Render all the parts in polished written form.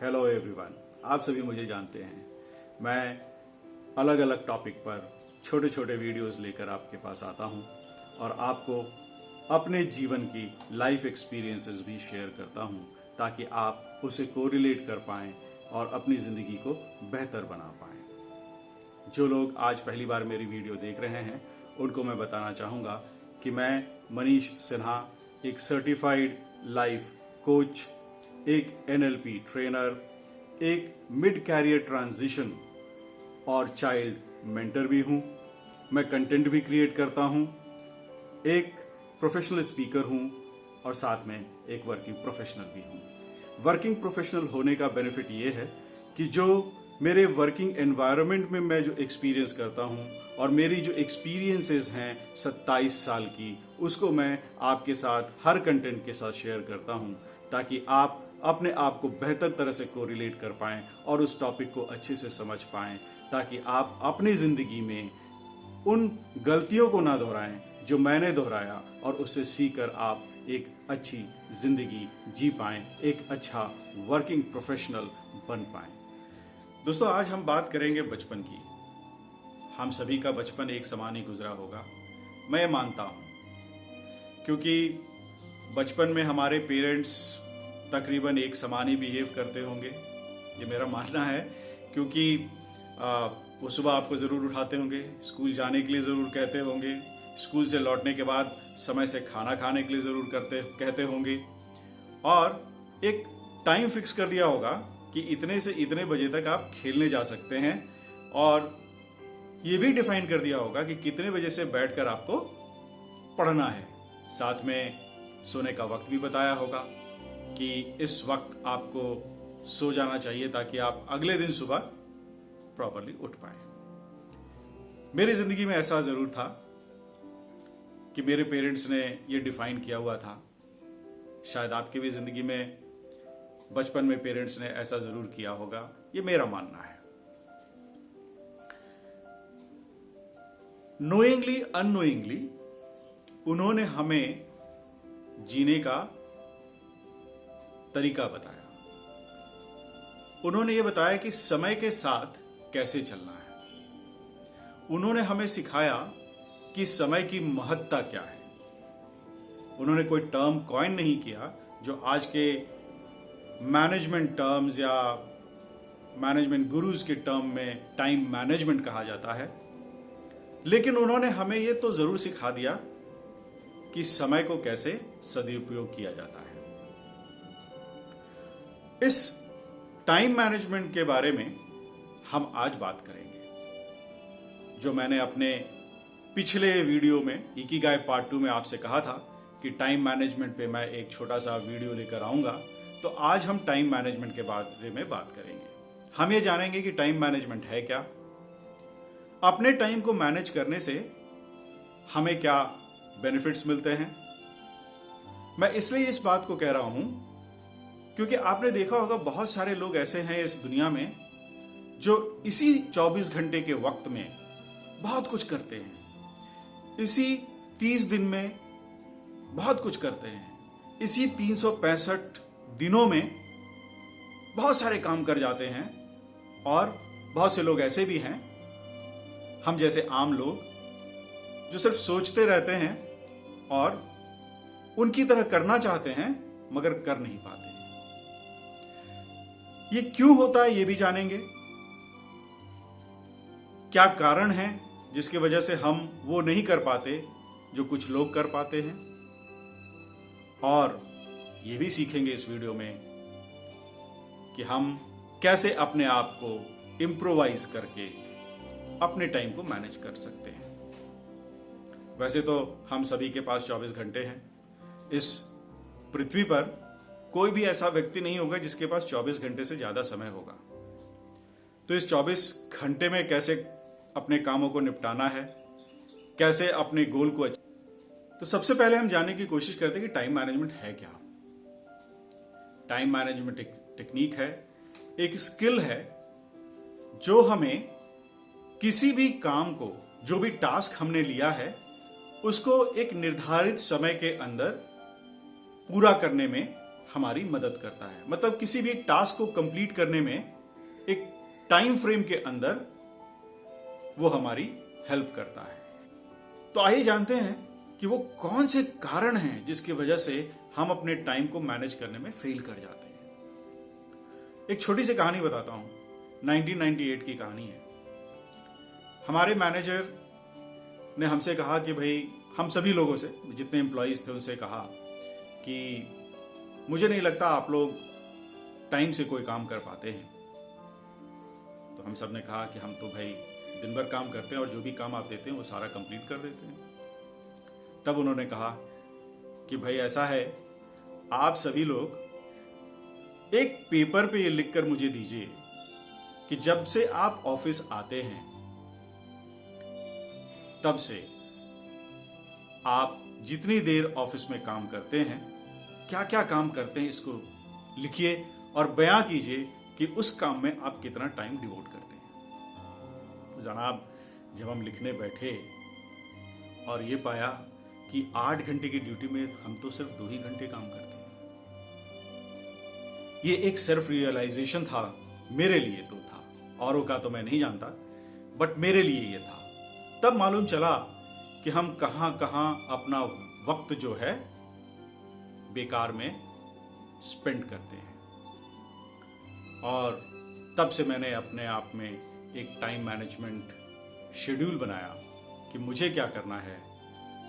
Hello everyone, आप सभी मुझे जानते हैं। मैं अलग अलग टॉपिक पर छोटे छोटे वीडियोस लेकर आपके पास आता हूं और आपको अपने जीवन की लाइफ एक्सपीरियंसेस भी शेयर करता हूं ताकि आप उसे कोरिलेट कर पाएं और अपनी ज़िंदगी को बेहतर बना पाएं। जो लोग आज पहली बार मेरी वीडियो देख रहे हैं उनको मैं बताना चाहूँगा कि मैं मनीष सिन्हा एक सर्टिफाइड लाइफ कोच, एक NLP ट्रेनर, एक मिड कैरियर ट्रांजिशन और चाइल्ड मेंटर भी हूं। मैं कंटेंट भी क्रिएट करता हूं, एक प्रोफेशनल स्पीकर हूं और साथ में एक वर्किंग प्रोफेशनल भी हूं। वर्किंग प्रोफेशनल होने का बेनिफिट ये है कि जो मेरे वर्किंग एनवायरनमेंट में मैं जो एक्सपीरियंस करता हूं और मेरी जो एक्सपीरियंसेस हैं 27 साल की, उसको मैं आपके साथ हर कंटेंट के साथ शेयर करता हूं ताकि आप अपने आप को बेहतर तरह से कोरिलेट कर पाएं और उस टॉपिक को अच्छे से समझ पाएं ताकि आप अपनी जिंदगी में उन गलतियों को ना दोहराएं जो मैंने दोहराया और उससे सीखकर आप एक अच्छी जिंदगी जी पाएं, एक अच्छा वर्किंग प्रोफेशनल बन पाएं। दोस्तों, आज हम बात करेंगे बचपन की। हम सभी का बचपन एक समान ही गुजरा होगा, मैं ये मानता हूं, क्योंकि बचपन में हमारे पेरेंट्स तकरीबन एक समान ही बिहेव करते होंगे, ये मेरा मानना है। क्योंकि वो सुबह आपको ज़रूर उठाते होंगे, स्कूल जाने के लिए ज़रूर कहते होंगे, स्कूल से लौटने के बाद समय से खाना खाने के लिए ज़रूर कहते होंगे और एक टाइम फिक्स कर दिया होगा कि इतने से इतने बजे तक आप खेलने जा सकते हैं और ये भी डिफाइन कर दिया होगा कि कितने बजे से बैठकर आपको पढ़ना है। साथ में सोने का वक्त भी बताया होगा कि इस वक्त आपको सो जाना चाहिए ताकि आप अगले दिन सुबह प्रॉपरली उठ पाए। मेरी जिंदगी में ऐसा जरूर था कि मेरे पेरेंट्स ने ये डिफाइन किया हुआ था। शायद आपकी भी जिंदगी में बचपन में पेरेंट्स ने ऐसा जरूर किया होगा, ये मेरा मानना है। नोइंगली अननोइंगली उन्होंने हमें जीने का तरीका बताया। उन्होंने ये बताया कि समय के साथ कैसे चलना है। उन्होंने हमें सिखाया कि समय की महत्ता क्या है। उन्होंने कोई टर्म कॉइन नहीं किया जो आज के मैनेजमेंट टर्म्स या मैनेजमेंट गुरुज के टर्म में टाइम मैनेजमेंट कहा जाता है, लेकिन उन्होंने हमें ये तो जरूर सिखा दिया कि समय को कैसे सदुपयोग किया जाता है। इस टाइम मैनेजमेंट के बारे में हम आज बात करेंगे। जो मैंने अपने पिछले वीडियो में इकिगाई पार्ट 2 में आपसे कहा था कि टाइम मैनेजमेंट पे मैं एक छोटा सा वीडियो लेकर आऊंगा, तो आज हम टाइम मैनेजमेंट के बारे में बात करेंगे। हम ये जानेंगे कि टाइम मैनेजमेंट है क्या, अपने टाइम को मैनेज करने से हमें क्या बेनिफिट्स मिलते हैं। मैं इसलिए इस बात को कह रहा हूं क्योंकि आपने देखा होगा बहुत सारे लोग ऐसे हैं इस दुनिया में जो इसी 24 घंटे के वक्त में बहुत कुछ करते हैं। इसी 30 दिन में बहुत कुछ करते हैं। इसी 365 दिनों में बहुत सारे काम कर जाते हैं। और बहुत से लोग ऐसे भी हैं, हम जैसे आम लोग, जो सिर्फ सोचते रहते हैं और उनकी तरह करना चाहते हैं मगर कर नहीं पाते। ये क्यों होता है ये भी जानेंगे। क्या कारण है जिसकी वजह से हम वो नहीं कर पाते जो कुछ लोग कर पाते हैं। और ये भी सीखेंगे इस वीडियो में कि हम कैसे अपने आप को इम्प्रोवाइज करके अपने टाइम को मैनेज कर सकते हैं। वैसे तो हम सभी के पास 24 घंटे हैं। इस पृथ्वी पर कोई भी ऐसा व्यक्ति नहीं होगा जिसके पास 24 घंटे से ज्यादा समय होगा। तो इस 24 घंटे में कैसे अपने कामों को निपटाना है, कैसे अपने गोल को तो सबसे पहले हम जानने की कोशिश करते हैं कि टाइम मैनेजमेंट है क्या। टाइम मैनेजमेंट एक टेक्निक है, एक स्किल है जो हमें किसी भी काम को, जो भी टास्क हमने लिया है, उसको एक निर्धारित समय के अंदर पूरा करने में हमारी मदद करता है। मतलब किसी भी टास्क को कंप्लीट करने में एक टाइम फ्रेम के अंदर वो हमारी हेल्प करता है। तो आइए जानते हैं कि वो कौन से कारण हैं जिसकी वजह से हम अपने टाइम को मैनेज करने में फेल कर जाते हैं। एक छोटी सी कहानी बताता हूं, 1998 की कहानी है। हमारे मैनेजर ने हमसे कहा कि भाई, हम सभी लोगों से, जितने एम्प्लॉयज थे उनसे कहा कि मुझे नहीं लगता आप लोग टाइम से कोई काम कर पाते हैं। तो हम सब ने कहा कि हम तो भाई दिन भर काम करते हैं और जो भी काम आप देते हैं वो सारा कंप्लीट कर देते हैं। तब उन्होंने कहा कि भाई ऐसा है, आप सभी लोग एक पेपर पे ये लिखकर मुझे दीजिए कि जब से आप ऑफिस आते हैं तब से आप जितनी देर ऑफिस में काम करते हैं, क्या क्या काम करते हैं, इसको लिखिए और बयां कीजिए कि उस काम में आप कितना टाइम डिवोट करते हैं। जनाब, जब हम लिखने बैठे और ये पाया कि 8 घंटे की ड्यूटी में हम तो सिर्फ 2 ही घंटे काम करते हैं। ये एक सेल्फ रियलाइजेशन था, मेरे लिए तो था, औरों का तो मैं नहीं जानता, बट मेरे लिए ये था। तब मालूम चला कि हम कहां कहां अपना वक्त जो है बेकार में स्पेंड करते हैं। और तब से मैंने अपने आप में एक टाइम मैनेजमेंट शेड्यूल बनाया कि मुझे क्या करना है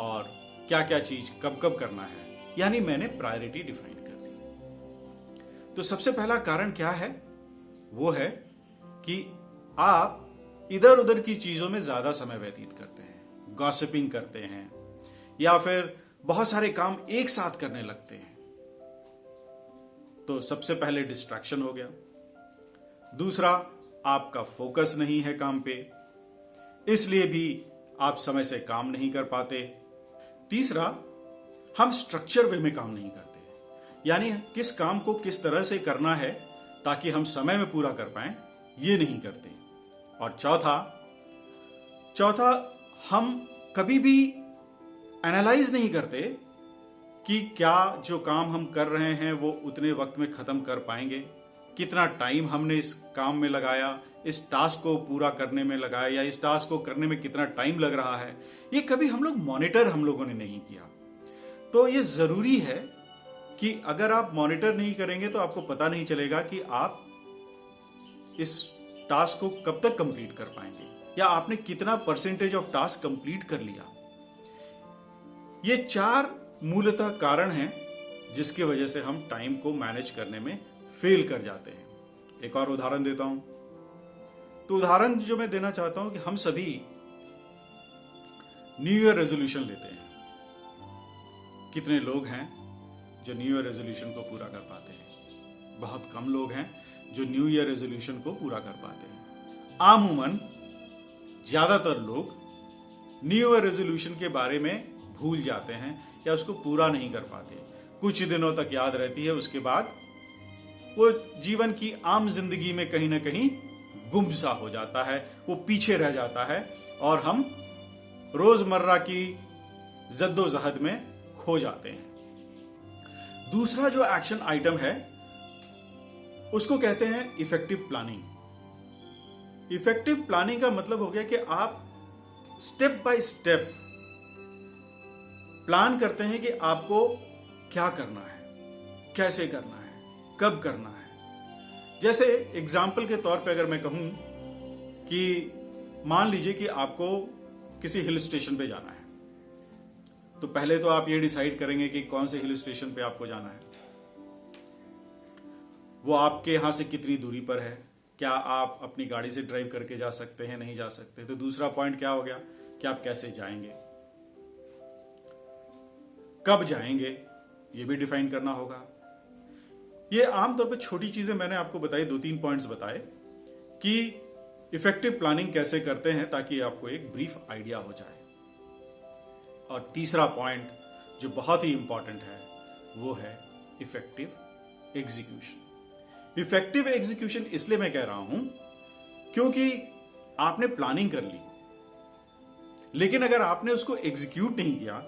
और क्या क्या चीज कब कब करना है, यानी मैंने प्रायोरिटी डिफाइन कर दी। तो सबसे पहला कारण क्या है? वो है कि आप इधर उधर की चीजों में ज्यादा समय व्यतीत करते हैं, गॉसिपिंग करते हैं या फिर बहुत सारे काम एक साथ करने लगते हैं। तो सबसे पहले डिस्ट्रैक्शन हो गया। दूसरा, आपका फोकस नहीं है काम पे, इसलिए भी आप समय से काम नहीं कर पाते। तीसरा, हम स्ट्रक्चर वे में काम नहीं करते, यानी किस काम को किस तरह से करना है ताकि हम समय में पूरा कर पाएं, ये नहीं करते। और चौथा, हम कभी भी एनालाइज नहीं करते कि क्या जो काम हम कर रहे हैं वो उतने वक्त में खत्म कर पाएंगे, कितना टाइम हमने इस काम में लगाया, इस टास्क को पूरा करने में लगाया, या इस टास्क को करने में कितना टाइम लग रहा है। ये कभी हम लोगों ने नहीं किया। तो ये जरूरी है कि अगर आप मॉनिटर नहीं करेंगे तो आपको पता नहीं चलेगा कि आप इस टास्क को कब तक कंप्लीट कर पाएंगे या आपने कितना परसेंटेज ऑफ टास्क कंप्लीट कर लिया। ये 4 मूलतः कारण हैं जिसकी वजह से हम टाइम को मैनेज करने में फेल कर जाते हैं। एक और उदाहरण देता हूं। तो उदाहरण जो मैं देना चाहता हूं कि हम सभी न्यू ईयर रेजोल्यूशन लेते हैं। कितने लोग हैं जो न्यू ईयर रेजोल्यूशन को पूरा कर पाते हैं? बहुत कम लोग हैं जो न्यू ईयर रेजोल्यूशन को पूरा कर पाते हैं। आमूमन ज्यादातर लोग न्यू ईयर रेजोल्यूशन के बारे में भूल जाते हैं या उसको पूरा नहीं कर पाते। कुछ दिनों तक याद रहती है, उसके बाद वो जीवन की आम जिंदगी में कहीं ना कहीं गुम सा हो जाता है, वो पीछे रह जाता है और हम रोजमर्रा की जद्दोजहद में खो जाते हैं। दूसरा जो एक्शन आइटम है उसको कहते हैं इफेक्टिव प्लानिंग। इफेक्टिव प्लानिंग का मतलब हो गया कि आप स्टेप बाय स्टेप प्लान करते हैं कि आपको क्या करना है, कैसे करना है, कब करना है। जैसे एग्जाम्पल के तौर पे अगर मैं कहूं कि मान लीजिए कि आपको किसी हिल स्टेशन पे जाना है, तो पहले तो आप ये डिसाइड करेंगे कि कौन से हिल स्टेशन पे आपको जाना है, वो आपके यहां से कितनी दूरी पर है, क्या आप अपनी गाड़ी से ड्राइव करके जा सकते हैं, नहीं जा सकते। तो दूसरा पॉइंट क्या हो गया कि आप कैसे जाएंगे, कब जाएंगे, ये भी डिफाइन करना होगा। ये आमतौर पे छोटी चीजें मैंने आपको बताई, 2-3 पॉइंट्स बताए कि इफेक्टिव प्लानिंग कैसे करते हैं ताकि आपको एक ब्रीफ आइडिया हो जाए। और तीसरा पॉइंट जो बहुत ही इंपॉर्टेंट है वो है इफेक्टिव एग्जीक्यूशन। इफेक्टिव एग्जीक्यूशन इसलिए मैं कह रहा हूं क्योंकि आपने प्लानिंग कर ली, लेकिन अगर आपने उसको एग्जीक्यूट नहीं किया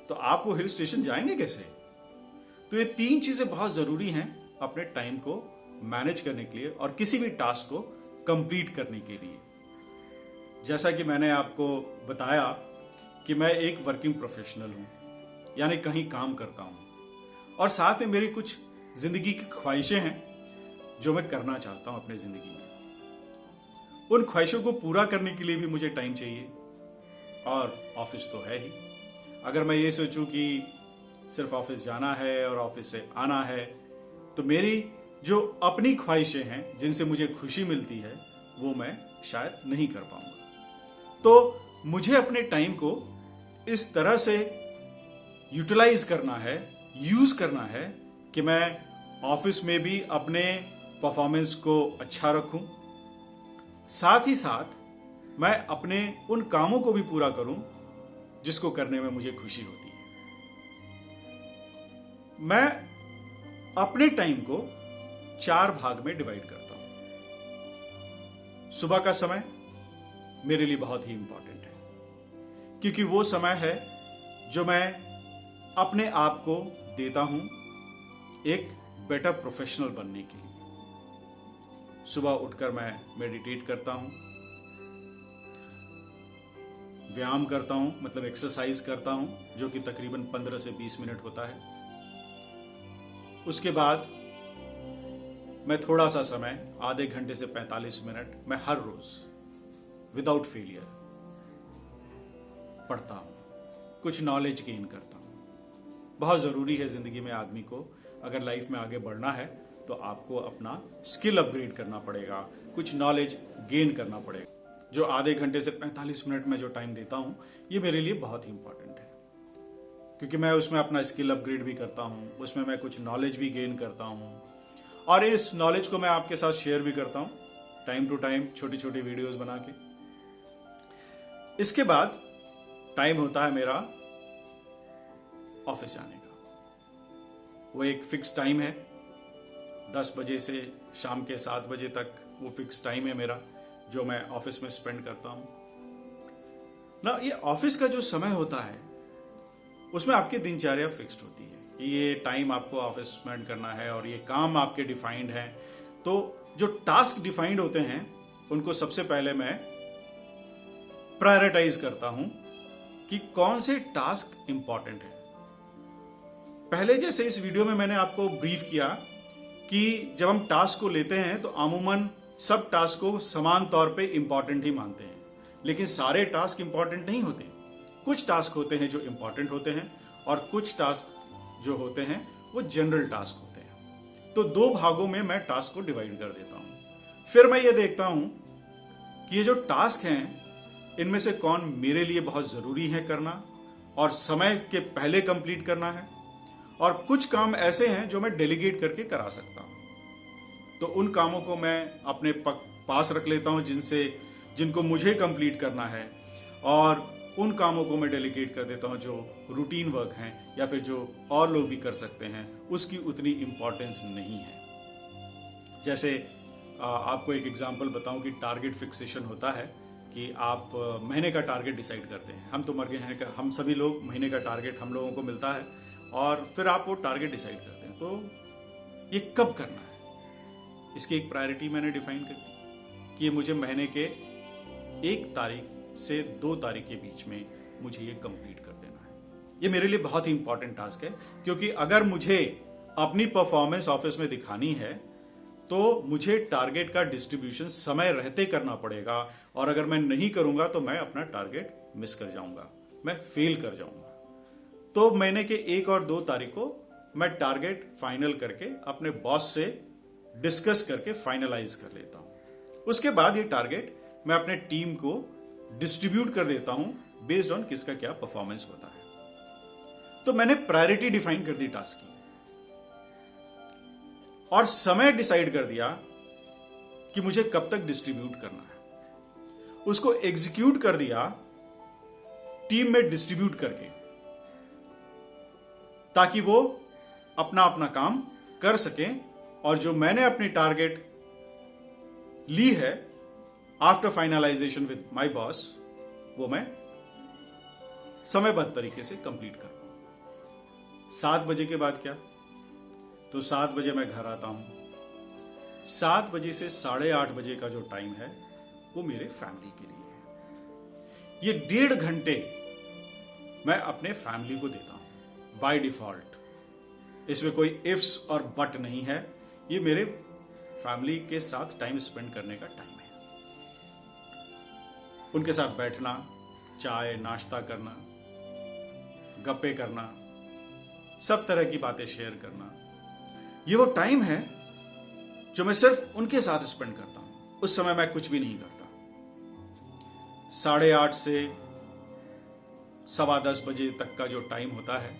तो आप वो हिल स्टेशन जाएंगे कैसे? तो ये 3 चीजें बहुत जरूरी हैं अपने टाइम को मैनेज करने के लिए और किसी भी टास्क को कंप्लीट करने के लिए। जैसा कि मैंने आपको बताया कि मैं एक वर्किंग प्रोफेशनल हूं, यानी कहीं काम करता हूं, और साथ में मेरी कुछ जिंदगी की ख्वाहिशें हैं जो मैं करना चाहता हूं अपनी जिंदगी में। उन ख्वाहिशों को पूरा करने के लिए भी मुझे टाइम चाहिए, और ऑफिस तो है ही। अगर मैं ये सोचूं कि सिर्फ ऑफिस जाना है और ऑफिस से आना है, तो मेरी जो अपनी ख्वाहिशें हैं जिनसे मुझे खुशी मिलती है वो मैं शायद नहीं कर पाऊंगा। तो मुझे अपने टाइम को इस तरह से यूटिलाइज करना है, यूज करना है कि मैं ऑफिस में भी अपने परफॉर्मेंस को अच्छा रखूं, साथ ही साथ मैं अपने उन कामों को भी पूरा करूं जिसको करने में मुझे खुशी होती है। मैं अपने टाइम को 4 भाग में डिवाइड करता हूं। सुबह का समय मेरे लिए बहुत ही इंपॉर्टेंट है, क्योंकि वो समय है जो मैं अपने आप को देता हूं एक बेटर प्रोफेशनल बनने के लिए। सुबह उठकर मैं मेडिटेट करता हूं, व्यायाम करता हूं, मतलब एक्सरसाइज करता हूं, जो कि तकरीबन 15 से 20 मिनट होता है। उसके बाद मैं थोड़ा सा समय, आधे घंटे से 45 मिनट, मैं हर रोज विदाउट फेलियर पढ़ता हूं, कुछ नॉलेज गेन करता हूं। बहुत जरूरी है जिंदगी में आदमी को, अगर लाइफ में आगे बढ़ना है तो आपको अपना स्किल अपग्रेड करना पड़ेगा, कुछ नॉलेज गेन करना पड़ेगा। जो आधे घंटे से 45 मिनट में जो टाइम देता हूं, ये मेरे लिए बहुत ही इंपॉर्टेंट है, क्योंकि मैं उसमें अपना स्किल अपग्रेड भी करता हूं, उसमें मैं कुछ नॉलेज भी गेन करता हूं, और इस नॉलेज को मैं आपके साथ शेयर भी करता हूं टाइम टू टाइम, छोटी छोटी वीडियोस बना के। इसके बाद टाइम होता है मेरा ऑफिस जाने का। वो एक फिक्स टाइम है, 10 बजे से शाम के 7 बजे तक वो फिक्स टाइम है मेरा, जो मैं ऑफिस में स्पेंड करता हूं ना। ये ऑफिस का जो समय होता है उसमें आपकी दिनचर्या फिक्स्ड होती है कि ये टाइम आपको ऑफिस स्पेंड करना है और ये काम आपके डिफाइंड हैं। तो जो टास्क डिफाइंड होते हैं उनको सबसे पहले मैं प्रायोरिटाइज करता हूं कि कौन से टास्क इंपॉर्टेंट है। पहले जैसे इस वीडियो में मैंने आपको ब्रीफ किया कि जब हम टास्क को लेते हैं तो अमूमन सब टास्क को समान तौर पे इंपॉर्टेंट ही मानते हैं, लेकिन सारे टास्क इंपॉर्टेंट नहीं होते। कुछ टास्क होते हैं जो इंपॉर्टेंट होते हैं और कुछ टास्क जो होते हैं वो जनरल टास्क होते हैं। तो 2 भागों में मैं टास्क को डिवाइड कर देता हूं। फिर मैं ये देखता हूं कि ये जो टास्क हैं इनमें से कौन मेरे लिए बहुत जरूरी है करना और समय के पहले कंप्लीट करना है, और कुछ काम ऐसे हैं जो मैं डेलीगेट करके करा सकता हूं। तो उन कामों को मैं अपने पास रख लेता हूं जिनको मुझे कंप्लीट करना है, और उन कामों को मैं डेलीगेट कर देता हूं जो रूटीन वर्क हैं या फिर जो और लोग भी कर सकते हैं, उसकी उतनी इंपॉर्टेंस नहीं है। जैसे आपको एक एग्जांपल बताऊं कि टारगेट फिक्सेशन होता है कि आप महीने का टारगेट डिसाइड करते हैं। हम तो मर गए हैं, हम सभी लोग महीने का टारगेट हम लोगों को मिलता है, और फिर आप वो टारगेट डिसाइड करते हैं। तो ये कब करना है, इसकी एक प्रायोरिटी मैंने डिफाइन कर दी कि ये मुझे महीने के 1 तारीख से 2 तारीख के बीच में मुझे ये कंप्लीट कर देना है। ये मेरे लिए बहुत ही इंपॉर्टेंट टास्क है, क्योंकि अगर मुझे अपनी परफॉर्मेंस ऑफिस में दिखानी है तो मुझे टारगेट का डिस्ट्रीब्यूशन समय रहते करना पड़ेगा, और अगर मैं नहीं करूंगा तो मैं अपना टारगेट मिस कर जाऊंगा, मैं फेल कर जाऊंगा। तो महीने के 1 और 2 तारीख को मैं टारगेट फाइनल करके अपने बॉस से डिस्कस करके फाइनलाइज कर लेता हूं। उसके बाद ये टारगेट मैं अपने टीम को डिस्ट्रीब्यूट कर देता हूं बेस्ड ऑन किसका क्या परफॉर्मेंस होता है। तो मैंने प्रायोरिटी डिफाइन कर दी टास्क की, और समय डिसाइड कर दिया कि मुझे कब तक डिस्ट्रीब्यूट करना है। उसको एग्जीक्यूट कर दिया टीम में डिस्ट्रीब्यूट करके, ताकि वो अपना अपना काम कर सकें, और जो मैंने अपनी टारगेट ली है after finalisation with my boss, वो मैं समयबद्ध तरीके से कंप्लीट कर पाऊं। 7 बजे के बाद क्या, तो 7 बजे मैं घर आता हूं। 7 बजे से 8:30 बजे का जो टाइम है वो मेरे फैमिली के लिए है। ये 1.5 घंटे मैं अपने फैमिली को देता हूं बाय डिफॉल्ट। इसमें कोई इफ्स और बट नहीं है, ये मेरे फैमिली के साथ टाइम स्पेंड करने का टाइम है। उनके साथ बैठना, चाय नाश्ता करना, गप्पे करना, सब तरह की बातें शेयर करना, ये वो टाइम है जो मैं सिर्फ उनके साथ स्पेंड करता हूं। उस समय मैं कुछ भी नहीं करता। 8:30 से 10:15 बजे तक का जो टाइम होता है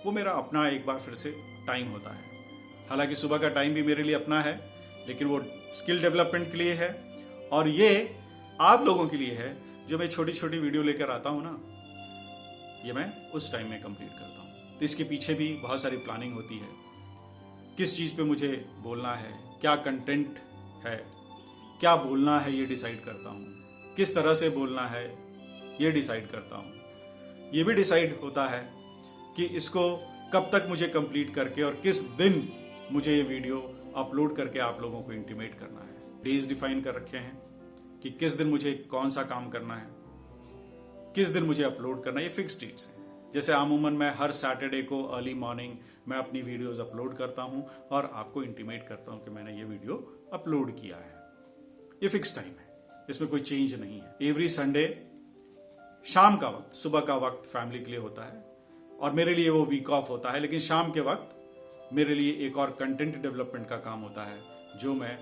वो मेरा अपना एक बार फिर से टाइम होता है। हालांकि सुबह का टाइम भी मेरे लिए अपना है, लेकिन वो स्किल डेवलपमेंट के लिए है और ये आप लोगों के लिए है। जो मैं छोटी छोटी वीडियो लेकर आता हूं ना, ये मैं उस टाइम में कंप्लीट करता हूं। तो इसके पीछे भी बहुत सारी प्लानिंग होती है। किस चीज पे मुझे बोलना है, क्या कंटेंट है, क्या बोलना है, ये डिसाइड करता हूं। किस तरह से बोलना है ये डिसाइड करता हूं। ये भी डिसाइड होता है कि इसको कब तक मुझे कंप्लीट करके और किस दिन मुझे ये वीडियो अपलोड करके आप लोगों को इंटीमेट करना है। डेज डिफाइन कर रखे हैं कि किस दिन मुझे कौन सा काम करना है, किस दिन मुझे अपलोड करना है। ये फिक्स डेट्स हैं। जैसे अमूमन मैं हर सैटरडे को अर्ली मॉर्निंग मैं अपनी वीडियोस अपलोड करता हूं और आपको इंटीमेट करता हूं कि मैंने ये वीडियो अपलोड किया है। ये फिक्स टाइम है, इसमें कोई चेंज नहीं है। एवरी संडे शाम का वक्त, सुबह का वक्त फैमिली के लिए होता है और मेरे लिए वो वीक ऑफ होता है। लेकिन शाम के वक्त मेरे लिए एक और कंटेंट डेवलपमेंट का काम होता है, जो मैं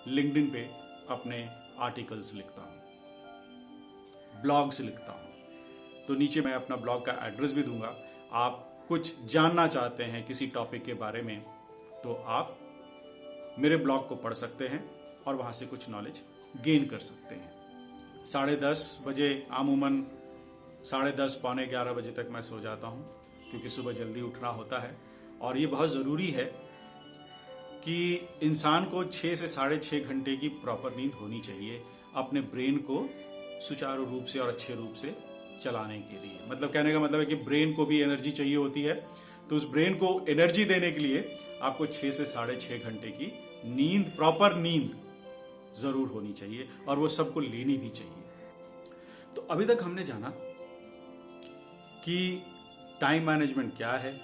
लिंक्डइन पे अपने आर्टिकल्स लिखता हूं, ब्लॉग्स लिखता हूं। तो नीचे मैं अपना ब्लॉग का एड्रेस भी दूंगा। आप कुछ जानना चाहते हैं किसी टॉपिक के बारे में तो आप मेरे ब्लॉग को पढ़ सकते हैं और वहां से कुछ नॉलेज गेन कर सकते हैं। 10:30 बजे अमूमन 10:30 पौने 11 बजे तक मैं सो जाता हूं, क्योंकि सुबह जल्दी उठना होता है। और ये बहुत ज़रूरी है कि इंसान को 6 से 6.5 घंटे की प्रॉपर नींद होनी चाहिए अपने ब्रेन को सुचारू रूप से और अच्छे रूप से चलाने के लिए। मतलब कहने का मतलब है कि ब्रेन को भी एनर्जी चाहिए होती है, तो उस ब्रेन को एनर्जी देने के लिए आपको 6 से 6.5 घंटे की नींद, प्रॉपर नींद जरूर होनी चाहिए और वो सबको लेनी भी चाहिए। तो अभी तक हमने जाना कि टाइम मैनेजमेंट क्या है,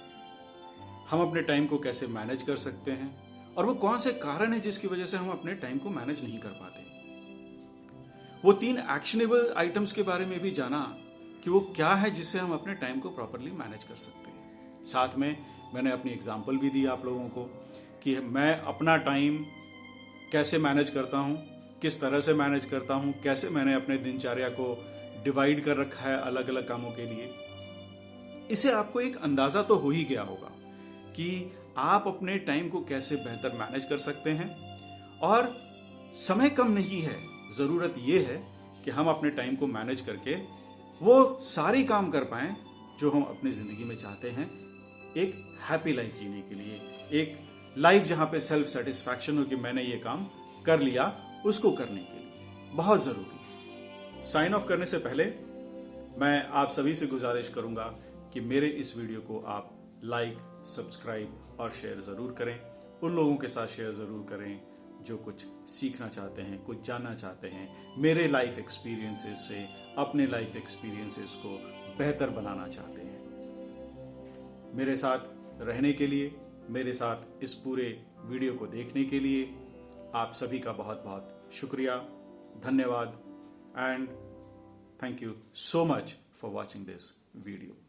हम अपने टाइम को कैसे मैनेज कर सकते हैं और वो कौन से कारण है जिसकी वजह से हम अपने टाइम को मैनेज नहीं कर पाते। वो 3 एक्शनेबल आइटम्स के बारे में भी जाना कि वो क्या है जिससे हम अपने टाइम को प्रॉपरली मैनेज कर सकते हैं। साथ में मैंने अपनी एग्जांपल भी दी आप लोगों को कि मैं अपना टाइम कैसे मैनेज करता हूं, किस तरह से मैनेज करता हूं, कैसे मैंने अपने दिनचर्या को डिवाइड कर रखा है अलग अलग कामों के लिए। इसे आपको एक अंदाजा तो हो ही गया होगा कि आप अपने टाइम को कैसे बेहतर मैनेज कर सकते हैं। और समय कम नहीं है, जरूरत यह है कि हम अपने टाइम को मैनेज करके वो सारी काम कर पाएं जो हम अपनी जिंदगी में चाहते हैं, एक हैप्पी लाइफ जीने के लिए, एक लाइफ जहां पे सेल्फ सेटिस्फैक्शन हो कि मैंने ये काम कर लिया, उसको करने के लिए बहुत जरूरी है। साइन ऑफ करने से पहले मैं आप सभी से गुजारिश करूंगा कि मेरे इस वीडियो को आप लाइक, सब्सक्राइब और शेयर जरूर करें। उन लोगों के साथ शेयर जरूर करें जो कुछ सीखना चाहते हैं, कुछ जानना चाहते हैं, मेरे लाइफ एक्सपीरियंसेस से अपने लाइफ एक्सपीरियंसेस को बेहतर बनाना चाहते हैं। मेरे साथ रहने के लिए, मेरे साथ इस पूरे वीडियो को देखने के लिए आप सभी का बहुत बहुत शुक्रिया, धन्यवाद and thank you so much for watching this video.